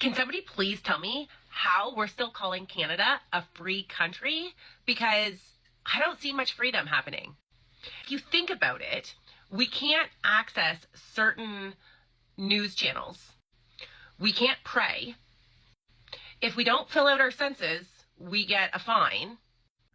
Can somebody please tell me how we're still calling Canada a free country? Because I don't see much freedom happening. If you think about it, we can't access certain news channels. We can't pray. If we don't fill out our census, we get a fine.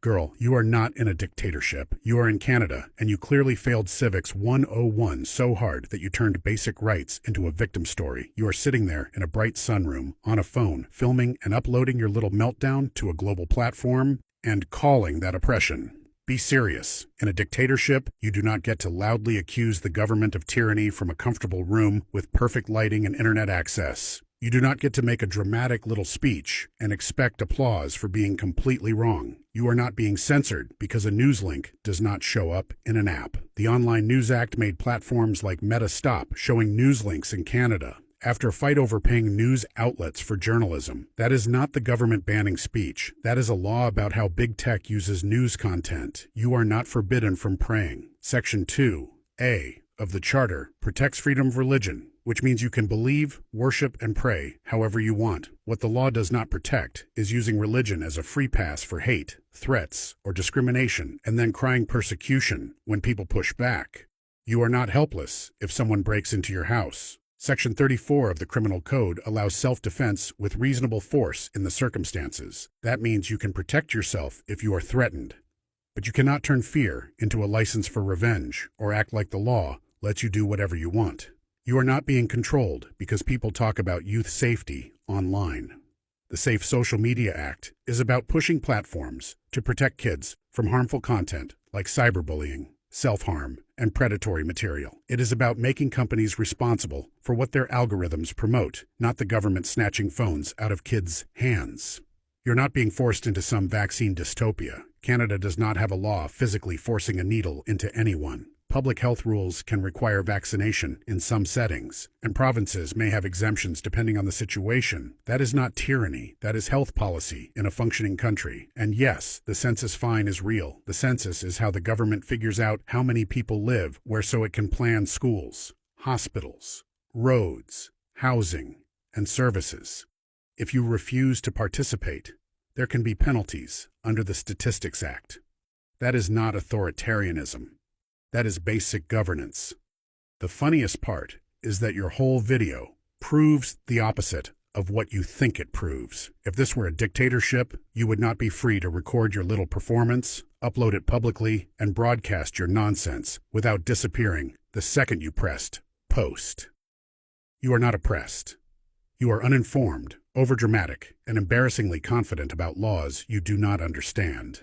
Girl, you are not in a dictatorship. You are in Canada, and you clearly failed Civics 101 so hard that you turned basic rights into a victim story. You are sitting there in a bright sunroom, on a phone, filming and uploading your little meltdown to a global platform and calling that oppression. Be serious. In a dictatorship, you do not get to loudly accuse the government of tyranny from a comfortable room with perfect lighting and internet access. You do not get to make a dramatic little speech and expect applause for being completely wrong. You are not being censored because a news link does not show up in an app. The Online News Act made platforms like Meta stop showing news links in Canada after a fight over paying news outlets for journalism. That is not the government banning speech. That is a law about how big tech uses news content. You are not forbidden from praying. Section 2A of the Charter protects freedom of religion, which means you can believe, worship, and pray however you want. What the law does not protect is using religion as a free pass for hate, threats, or discrimination, and then crying persecution when people push back. You are not helpless if someone breaks into your house. Section 34 of the Criminal Code allows self-defense with reasonable force in the circumstances. That means you can protect yourself if you are threatened. But you cannot turn fear into a license for revenge or act like the law lets you do whatever you want. You are not being controlled because people talk about youth safety online. The Safe Social Media Act is about pushing platforms to protect kids from harmful content like cyberbullying, self-harm, and predatory material. It is about making companies responsible for what their algorithms promote, not the government snatching phones out of kids' hands. You're not being forced into some vaccine dystopia. Canada does not have a law physically forcing a needle into anyone. Public health rules can require vaccination in some settings, and provinces may have exemptions depending on the situation. That is not tyranny. That is health policy in a functioning country. And yes, the census fine is real. The census is how the government figures out how many people live where so it can plan schools, hospitals, roads, housing, and services. If you refuse to participate, there can be penalties under the Statistics Act. That is not authoritarianism. That is basic governance. The funniest part is that your whole video proves the opposite of what you think it proves. If this were a dictatorship, you would not be free to record your little performance, upload it publicly, and broadcast your nonsense without disappearing the second you pressed post. You are not oppressed. You are uninformed, overdramatic, and embarrassingly confident about laws you do not understand.